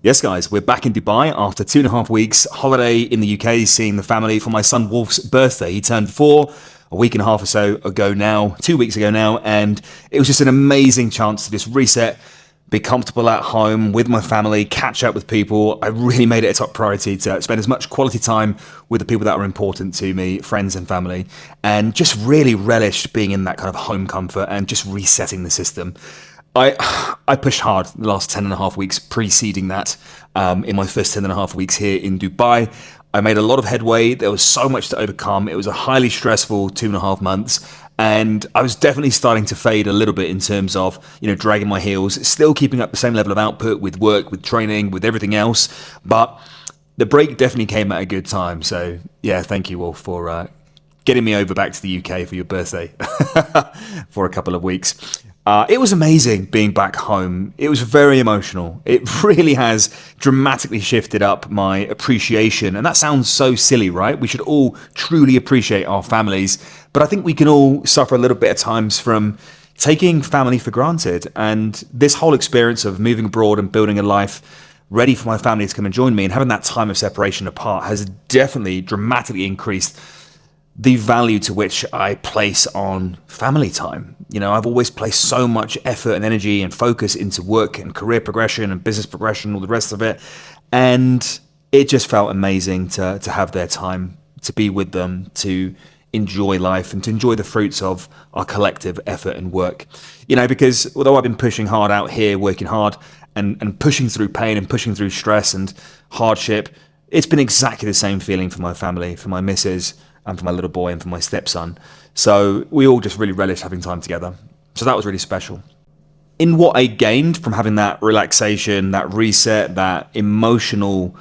Yes, guys, we're back in Dubai after 2.5 weeks holiday in the UK, seeing the family for my son Wolf's birthday. He turned 4 a week and a half or so ago now, 2 weeks ago now, and it was just an amazing chance to just reset, be comfortable at home with my family, catch up with people. I really made it a top priority to spend as much quality time with the people that were important to me, friends and family, and just really relished being in that kind of home comfort and just resetting the system. I pushed hard the last 10.5 weeks preceding that. In my first 10.5 weeks here in Dubai, I made a lot of headway. There was so much to overcome. It was a highly stressful 2.5 months, and I was definitely starting to fade a little bit in terms of, dragging my heels, still keeping up the same level of output with work, with training, with everything else. But the break definitely came at a good time. So yeah, thank you all for getting me over back to the UK for your birthday for a couple of weeks. It was amazing being back home. It was very emotional. It really has dramatically shifted up my appreciation. And that sounds so silly, right? We should all truly appreciate our families. But I think we can all suffer a little bit at times from taking family for granted. And this whole experience of moving abroad and building a life ready for my family to come and join me and having that time of separation apart has definitely dramatically increased the value to which I place on family time. I've always placed so much effort and energy and focus into work and career progression and business progression, all the rest of it. And it just felt amazing to have their time, to be with them, to enjoy life and to enjoy the fruits of our collective effort and work. Because although I've been pushing hard out here, working hard and pushing through pain and pushing through stress and hardship, it's been exactly the same feeling for my family, for my missus, and for my little boy and for my stepson. So we all just really relished having time together. So that was really special. In what I gained from having that relaxation, that reset, that emotional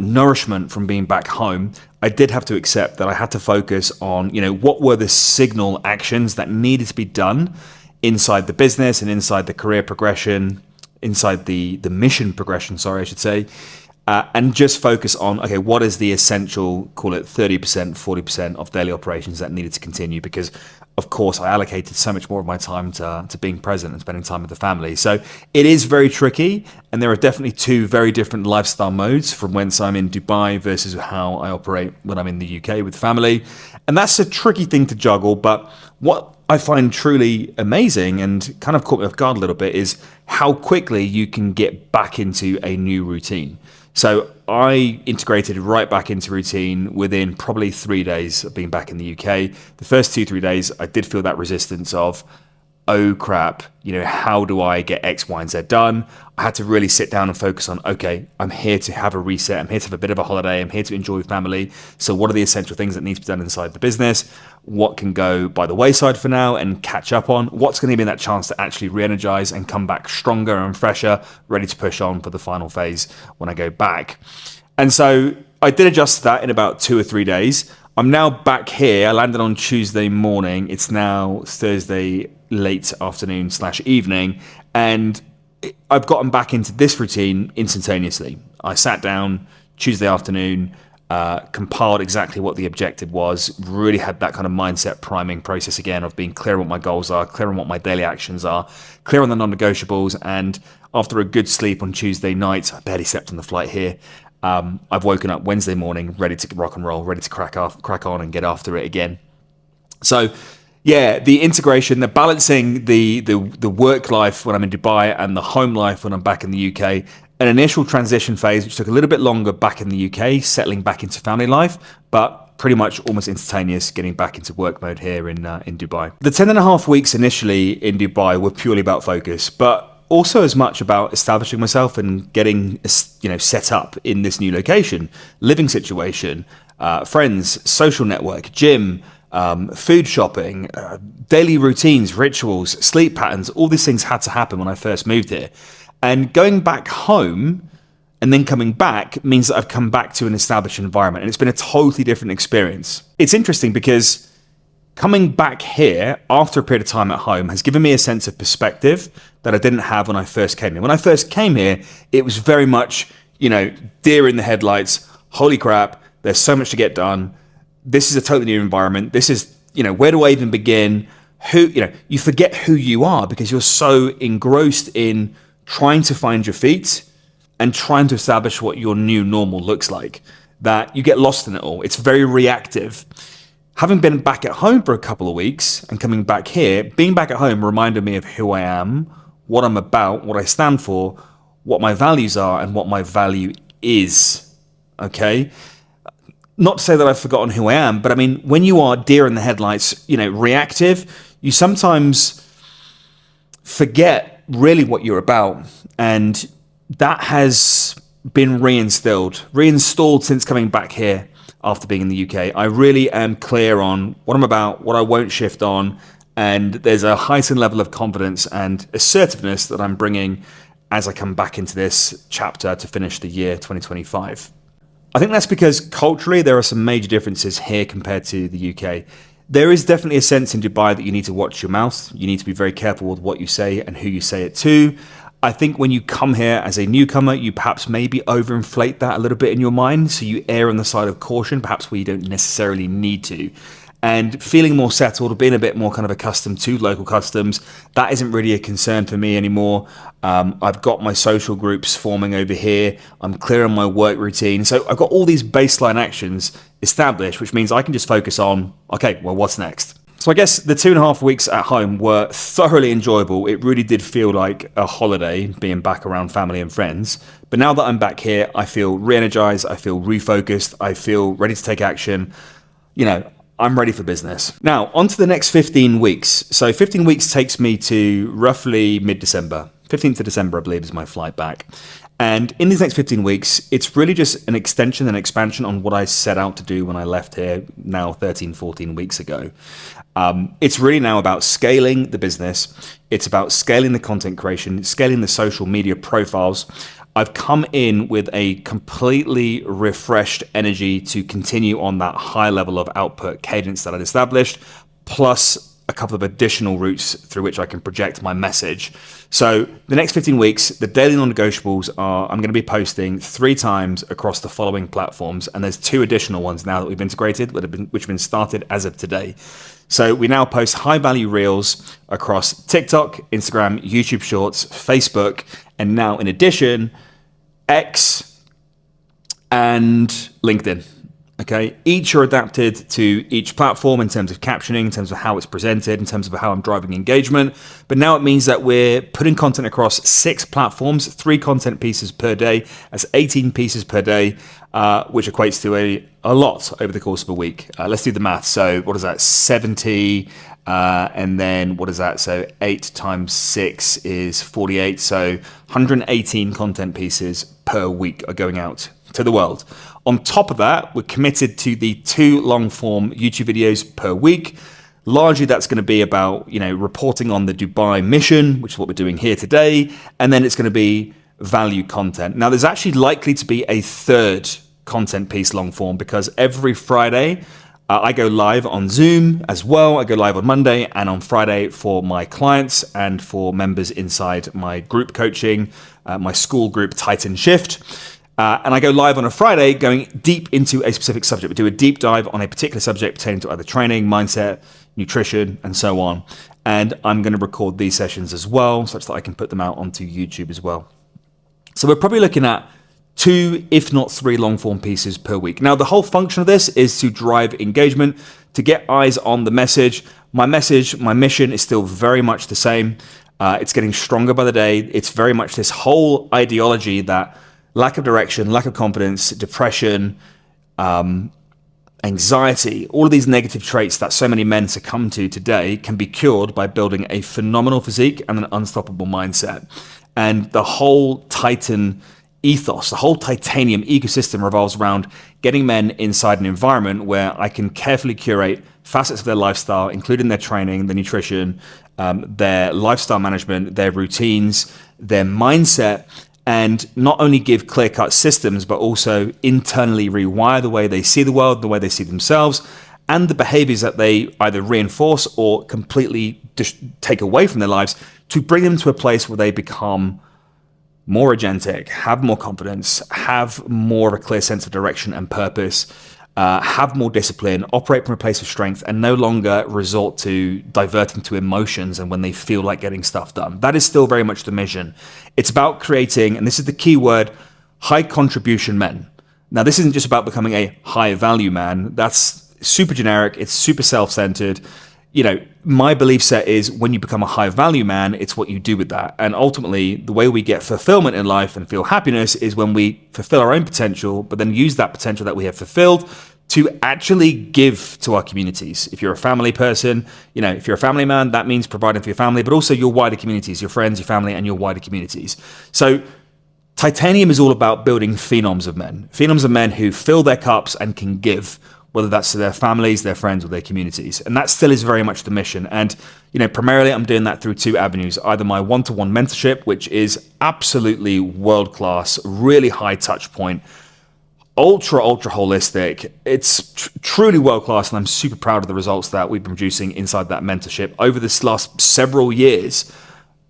nourishment from being back home, I did have to accept that I had to focus on, what were the signal actions that needed to be done inside the business and inside the career progression, inside the mission progression, I should say. And just focus on, okay, what is the essential, call it 30%, 40% of daily operations that needed to continue? Because, of course, I allocated so much more of my time to being present and spending time with the family. So it is very tricky. And there are definitely two very different lifestyle modes from whence I'm in Dubai versus how I operate when I'm in the UK with family. And that's a tricky thing to juggle. But what I find truly amazing and kind of caught me off guard a little bit is how quickly you can get back into a new routine. So I integrated right back into routine within probably 3 days of being back in the UK. The first 2-3 days, I did feel that resistance of, oh crap, how do I get X, Y, and Z done? I had to really sit down and focus on, okay, I'm here to have a reset. I'm here to have a bit of a holiday. I'm here to enjoy family. So what are the essential things that need to be done inside the business? What can go by the wayside for now and catch up on? What's going to be that chance to actually re-energize and come back stronger and fresher, ready to push on for the final phase when I go back? And so I did adjust that in about 2 or 3 days. I'm now back here. I landed on Tuesday morning. It's now Thursday late afternoon / evening. And I've gotten back into this routine instantaneously. I sat down Tuesday afternoon, compiled exactly what the objective was, really had that kind of mindset priming process again of being clear on what my goals are, clear on what my daily actions are, clear on the non-negotiables. And after a good sleep on Tuesday night, I barely slept on the flight here. I've woken up Wednesday morning, ready to rock and roll, ready to crack on and get after it again. So yeah, the integration, the balancing the work life when I'm in Dubai and the home life when I'm back in the UK, an initial transition phase, which took a little bit longer back in the UK, settling back into family life, but pretty much almost instantaneous getting back into work mode here in Dubai. The 10.5 weeks initially in Dubai were purely about focus, but also as much about establishing myself and getting, set up in this new location, living situation, friends, social network, gym, food shopping, daily routines, rituals, sleep patterns. All these things had to happen when I first moved here. And going back home and then coming back means that I've come back to an established environment, and it's been a totally different experience. It's interesting because coming back here after a period of time at home has given me a sense of perspective that I didn't have when I first came here. When I first came here, it was very much, deer in the headlights. Holy crap, there's so much to get done. This is a totally new environment. This is, where do I even begin? You forget who you are because you're so engrossed in trying to find your feet and trying to establish what your new normal looks like, that you get lost in it all. It's very reactive. Having been back at home for a couple of weeks and coming back here, being back at home reminded me of who I am, what I'm about, what I stand for, what my values are, and what my value is. Okay? Not to say that I've forgotten who I am, but I mean, when you are deer in the headlights, reactive, you sometimes forget really what you're about. And that has been reinstalled since coming back here after being in the UK. I really am clear on what I'm about, what I won't shift on, and there's a heightened level of confidence and assertiveness that I'm bringing as I come back into this chapter to finish the year 2025. I think that's because culturally there are some major differences here compared to the UK. There is definitely a sense in Dubai that you need to watch your mouth. You need to be very careful with what you say and who you say it to. I think when you come here as a newcomer, you perhaps maybe overinflate that a little bit in your mind. So you err on the side of caution, perhaps where you don't necessarily need to. And feeling more settled or being a bit more kind of accustomed to local customs, that isn't really a concern for me anymore. I've got my social groups forming over here. I'm clear on my work routine. So I've got all these baseline actions established, which means I can just focus on, okay, well, what's next? So I guess the 2.5 weeks at home were thoroughly enjoyable. It really did feel like a holiday being back around family and friends. But now that I'm back here, I feel re-energized, I feel refocused, I feel ready to take action. I'm ready for business. Now, on to the next 15 weeks. So 15 weeks takes me to roughly mid-December. 15th of December, I believe, is my flight back. And in these next 15 weeks, it's really just an extension and expansion on what I set out to do when I left here now 13, 14 weeks ago. It's really now about scaling the business. It's about scaling the content creation, scaling the social media profiles. I've come in with a completely refreshed energy to continue on that high level of output cadence that I'd established, plus a couple of additional routes through which I can project my message. So the next 15 weeks, the daily non-negotiables are, I'm going to be posting 3 times across the following platforms. And there's 2 additional ones now that we've integrated, which have been started as of today. So we now post high value reels across TikTok, Instagram, YouTube Shorts, Facebook, and now in addition, X and LinkedIn. Okay, each are adapted to each platform in terms of captioning, in terms of how it's presented, in terms of how I'm driving engagement. But now it means that we're putting content across 6 platforms, 3 content pieces per day. That's 18 pieces per day, which equates to a lot over the course of a week. Let's do the math. So what is that? 70, and then what is that? So 8 times 6 is 48. So 118 content pieces per week are going out to the world. On top of that, we're committed to the 2 long-form YouTube videos per week. Largely, that's going to be about, reporting on the Dubai mission, which is what we're doing here today. And then it's going to be value content. Now, there's actually likely to be a 3rd content piece long form because every Friday, I go live on Zoom as well. I go live on Monday and on Friday for my clients and for members inside my group coaching, my school group TitanShift. And I go live on a Friday going deep into a specific subject. We do a deep dive on a particular subject pertaining to either training, mindset, nutrition, and so on. And I'm going to record these sessions as well, such that I can put them out onto YouTube as well. So we're probably looking at 2, if not 3 long form pieces per week. Now, the whole function of this is to drive engagement, to get eyes on the message. My mission is still very much the same. It's getting stronger by the day. It's very much this whole ideology that lack of direction, lack of confidence, depression, anxiety, all of these negative traits that so many men succumb to today can be cured by building a phenomenal physique and an unstoppable mindset. And the whole Titan ethos, the whole Titanium ecosystem revolves around getting men inside an environment where I can carefully curate facets of their lifestyle, including their training, their nutrition, their lifestyle management, their routines, their mindset, and not only give clear-cut systems, but also internally rewire the way they see the world, the way they see themselves, and the behaviors that they either reinforce or completely take away from their lives to bring them to a place where they become more agentic, have more confidence, have more of a clear sense of direction and purpose, have more discipline, operate from a place of strength, and no longer resort to diverting to emotions and when they feel like getting stuff done. That is still very much the mission. It's about creating, and this is the key word, high contribution men. Now, this isn't just about becoming a high value man. That's super generic. It's super self-centered. My belief set is when you become a high value man, it's what you do with that. And ultimately, the way we get fulfillment in life and feel happiness is when we fulfill our own potential, but then use that potential that we have fulfilled to actually give to our communities. If you're a family person, if you're a family man, that means providing for your family, but also your wider communities, your friends, your family, and your wider communities. So Titanium is all about building phenoms of men who fill their cups and can give, whether that's to their families, their friends, or their communities. And that still is very much the mission. And, primarily I'm doing that through two avenues, either my one-to-one mentorship, which is absolutely world-class, really high touch point, ultra holistic. It's truly world-class, and I'm super proud of the results that we've been producing inside that mentorship over this last several years.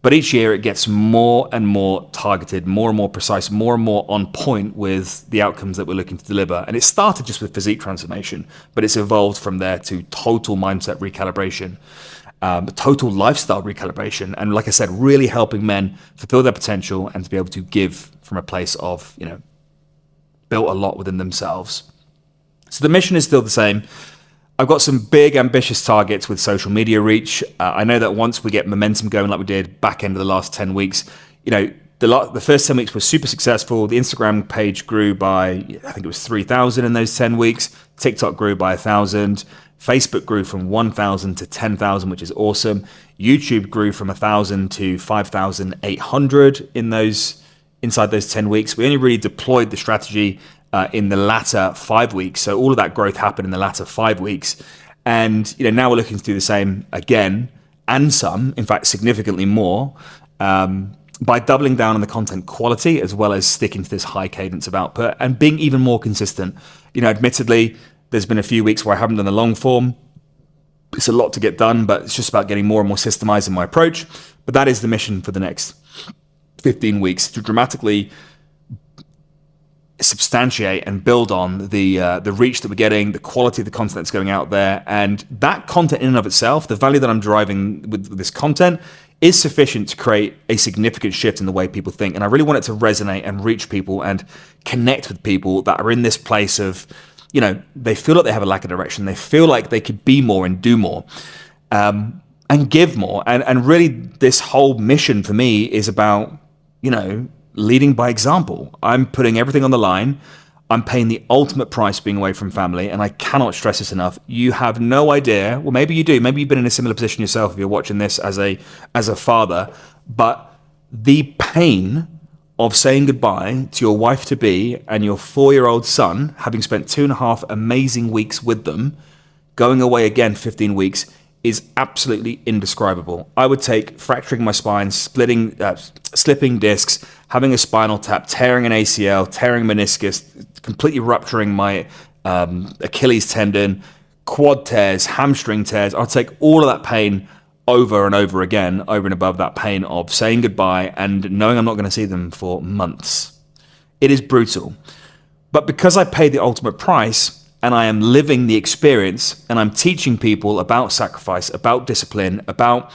But each year it gets more and more targeted, more and more precise, more and more on point with the outcomes that we're looking to deliver. And it started just with physique transformation, but it's evolved from there to total mindset recalibration, total lifestyle recalibration. And like I said, really helping men fulfill their potential and to be able to give from a place of, built a lot within themselves. So the mission is still the same. I've got some big ambitious targets with social media reach. I know that once we get momentum going like we did back end of the last 10 weeks, the first 10 weeks were super successful. The Instagram page grew by, I think it was 3,000 in those 10 weeks. TikTok grew by 1,000. Facebook grew from 1,000 to 10,000, which is awesome. YouTube grew from 1,000 to 5,800 inside those 10 weeks. We only really deployed the strategy in the latter 5 weeks. So all of that growth happened in the latter 5 weeks. And now we're looking to do the same again, and some, in fact, significantly more, by doubling down on the content quality as well as sticking to this high cadence of output and being even more consistent. Admittedly, there's been a few weeks where I haven't done the long form. It's a lot to get done, but it's just about getting more and more systemized in my approach. But that is the mission for the next 15 weeks, to dramatically substantiate and build on the reach that we're getting, the quality of the content that's going out there. And that content in and of itself, the value that I'm driving with this content, is sufficient to create a significant shift in the way people think. And I really want it to resonate and reach people and connect with people that are in this place of, they feel like they have a lack of direction. They feel like they could be more and do more. And give more. And really this whole mission for me is about, leading by example. I'm putting everything on the line. I'm paying the ultimate price being away from family, and I cannot stress this enough. You have no idea. Well, maybe you do. Maybe you've been in a similar position yourself if you're watching this as a father. But the pain of saying goodbye to your wife-to-be and your 4-year-old son, having spent 2.5 amazing weeks with them, going away again 15 weeks, is absolutely indescribable. I would take fracturing my spine, slipping discs, having a spinal tap, tearing an ACL, tearing meniscus, completely rupturing my Achilles tendon, quad tears, hamstring tears. I'll take all of that pain over and over again, over and above that pain of saying goodbye and knowing I'm not going to see them for months. It is brutal. But because I paid the ultimate price, and I am living the experience, and I'm teaching people about sacrifice, about discipline, about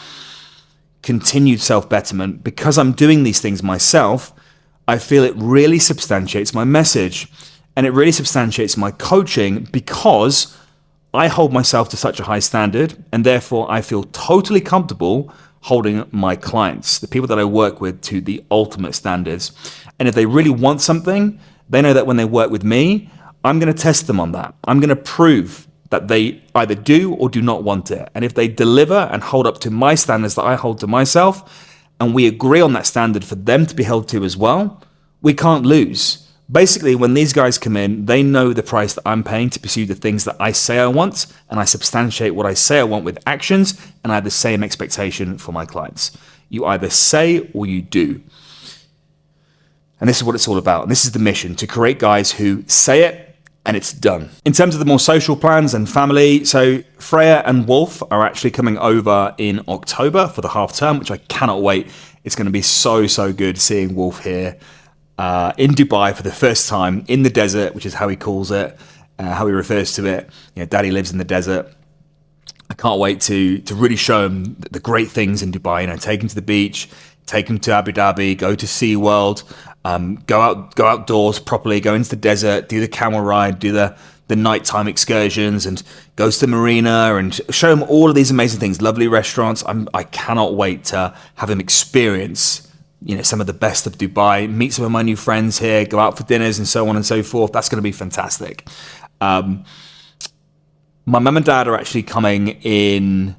continued self-betterment, because I'm doing these things myself, I feel it really substantiates my message, and it really substantiates my coaching, because I hold myself to such a high standard, and therefore I feel totally comfortable holding my clients, the people that I work with, to the ultimate standards. And if they really want something, they know that when they work with me, I'm going to test them on that. I'm going to prove that they either do or do not want it. And if they deliver and hold up to my standards that I hold to myself, and we agree on that standard for them to be held to as well, we can't lose. Basically, when these guys come in, they know the price that I'm paying to pursue the things that I say I want, and I substantiate what I say I want with actions, and I have the same expectation for my clients. You either say or you do. And this is what it's all about. And this is the mission, to create guys who say it, and it's done. In terms of the more social plans and family, so Freya and Wolf are actually coming over in October for the half term, which I cannot wait. It's going to be so good seeing Wolf here in Dubai for the first time in the desert, which is how he calls it, how he refers to it. Daddy lives in the desert. I can't wait to really show him the great things in Dubai. Take him to the beach, take them to Abu Dhabi, go to SeaWorld, go outdoors properly, go into the desert, do the camel ride, do the nighttime excursions, and goes to the marina and show him all of these amazing things, lovely restaurants. I cannot wait to have him experience, some of the best of Dubai, meet some of my new friends here, go out for dinners and so on and so forth. That's going to be fantastic. My mum and dad are actually coming in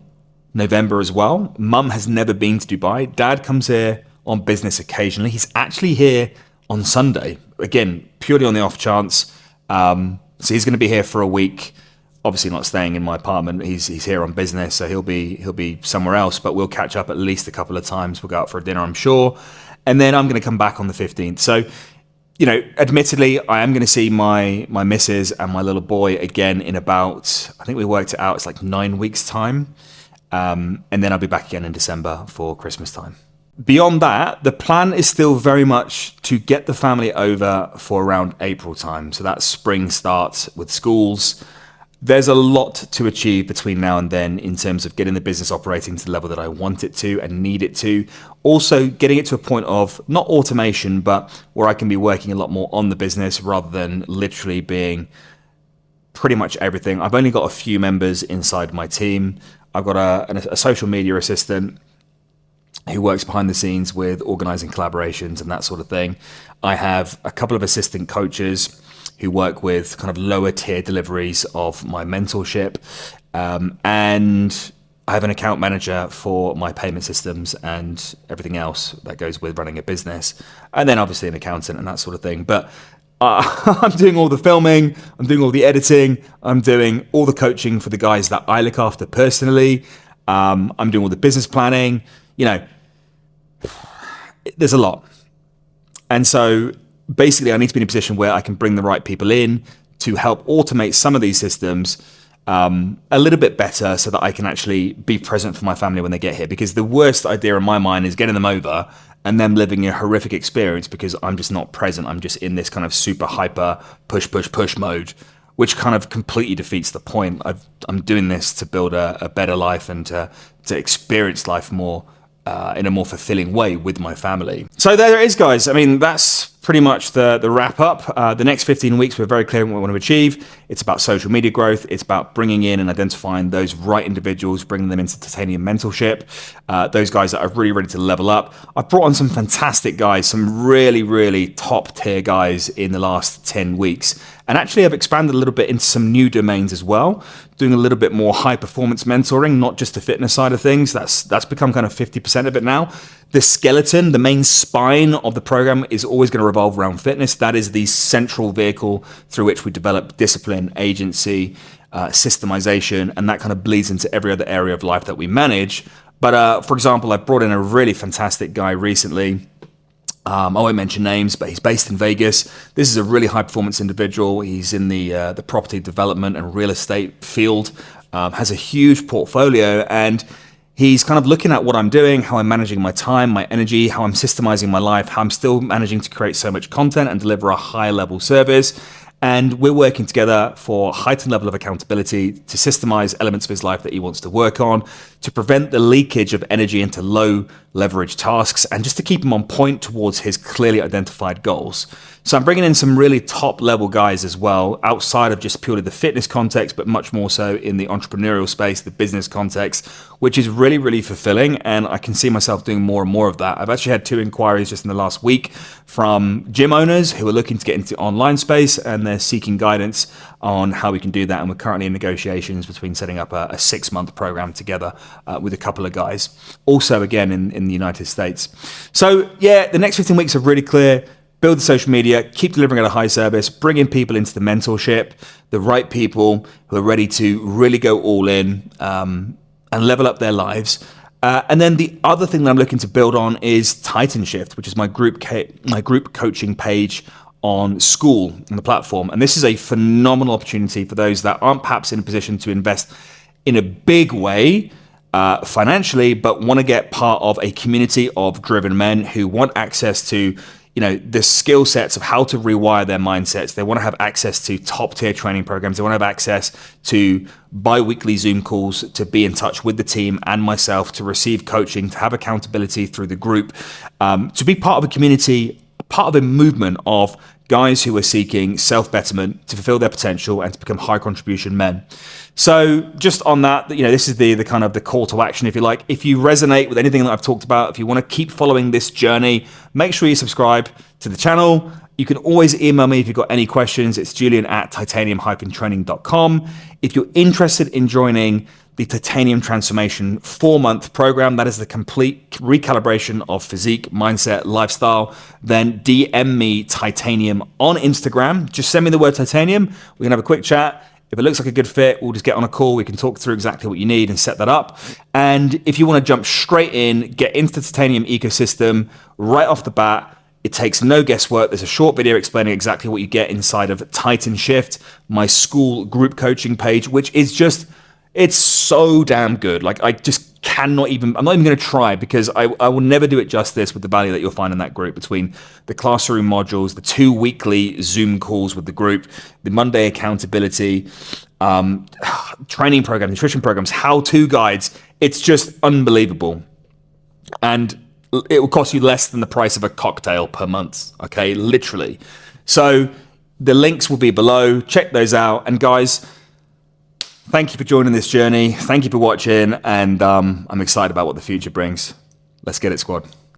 November as well. Mum has never been to Dubai. Dad comes here on business occasionally. He's actually here on Sunday, again, purely on the off chance. So he's going to be here for a week. Obviously not staying in my apartment. He's here on business, so he'll be somewhere else. But we'll catch up at least a couple of times. We'll go out for a dinner, I'm sure, and then I'm going to come back on the 15th. So, admittedly, I am going to see my missus and my little boy again in about, I think we worked it out, it's like 9 weeks' time, and then I'll be back again in December for Christmas time. Beyond that, the plan is still very much to get the family over for around April time. So that spring starts with schools. There's a lot to achieve between now and then in terms of getting the business operating to the level that I want it to and need it to. Also getting it to a point of not automation, but where I can be working a lot more on the business rather than literally being pretty much everything. I've only got a few members inside my team. I've got a social media assistant who works behind the scenes with organizing collaborations and that sort of thing. I have a couple of assistant coaches who work with kind of lower tier deliveries of my mentorship. And I have an account manager for my payment systems and everything else that goes with running a business. And then obviously an accountant and that sort of thing. But I'm doing all the filming, I'm doing all the editing, I'm doing all the coaching for the guys that I look after personally. I'm doing all the business planning. There's a lot. And so basically I need to be in a position where I can bring the right people in to help automate some of these systems a little bit better so that I can actually be present for my family when they get here. Because the worst idea in my mind is getting them over and them living a horrific experience because I'm just not present. I'm just in this kind of super hyper push mode, which kind of completely defeats the point. I'm doing this to build a better life and to experience life more in a more fulfilling way with my family. So there it is, guys. I mean, that's pretty much the wrap up. The next 15 weeks, we're very clear on what we want to achieve. It's about social media growth. It's about bringing in and identifying those right individuals, bringing them into Titanium mentorship. Those guys that are really ready to level up. I've brought on some fantastic guys, some really, really top tier guys in the last 10 weeks. And actually, I've expanded a little bit into some new domains as well, doing a little bit more high performance mentoring, not just the fitness side of things. That's become kind of 50% of it now. The skeleton, the main spine of the program is always going to revolve around fitness. That is the central vehicle through which we develop discipline, agency, systemization, and that kind of bleeds into every other area of life that we manage. But for example, I brought in a really fantastic guy recently. I won't mention names, but he's based in Vegas. This is a really high performance individual. He's in the property development and real estate field, has a huge portfolio, and he's kind of looking at what I'm doing, how I'm managing my time, my energy, how I'm systemizing my life, how I'm still managing to create so much content and deliver a high level service. And we're working together for a heightened level of accountability to systemize elements of his life that he wants to work on, to prevent the leakage of energy into low leverage tasks, and just to keep him on point towards his clearly identified goals. So I'm bringing in some really top level guys as well, outside of just purely the fitness context, but much more so in the entrepreneurial space, the business context, which is really, really fulfilling. And I can see myself doing more and more of that. I've actually had 2 inquiries just in the last week from gym owners who are looking to get into the online space, and they're seeking guidance on how we can do that. And we're currently in negotiations between setting up a 6-month program together with a couple of guys, also again in the United States. So yeah, the next 15 weeks are really clear. Build the social media, keep delivering at a high service, bring in people into the mentorship, the right people who are ready to really go all in and level up their lives. And then the other thing that I'm looking to build on is TitanShift, which is my group coaching page on School on the platform. And this is a phenomenal opportunity for those that aren't perhaps in a position to invest in a big way financially, but want to get part of a community of driven men who want access to the skill sets of how to rewire their mindsets. They want to have access to top tier training programs. They want to have access to bi-weekly Zoom calls, to be in touch with the team and myself, to receive coaching, to have accountability through the group, to be part of a community, part of a movement of guys who are seeking self-betterment to fulfill their potential and to become high contribution men. So just on that, this is the kind of the call to action, if you like. If you resonate with anything that I've talked about, if you want to keep following this journey, make sure you subscribe to the channel. You can always email me if you've got any questions. It's julian@titanium-training.com. If you're interested in joining the Titanium Transformation 4-month program, that is the complete recalibration of physique, mindset, lifestyle, then DM me Titanium on Instagram. Just send me the word Titanium. We can have a quick chat. If it looks like a good fit, we'll just get on a call. We can talk through exactly what you need and set that up. And if you want to jump straight in, get into the Titanium ecosystem right off the bat, it takes no guesswork. There's a short video explaining exactly what you get inside of TitanShift, my school group coaching page, which is just, it's so damn good. Like, I just I'm not even going to try, because I will never do it justice with the value that you'll find in that group, between the classroom modules, the 2 weekly Zoom calls with the group, the Monday accountability, training program, nutrition programs, how-to guides. It's just unbelievable. And it will cost you less than the price of a cocktail per month, okay? Literally. So the links will be below. Check those out. And guys, thank you for joining this journey. Thank you for watching. And I'm excited about what the future brings. Let's get it, squad.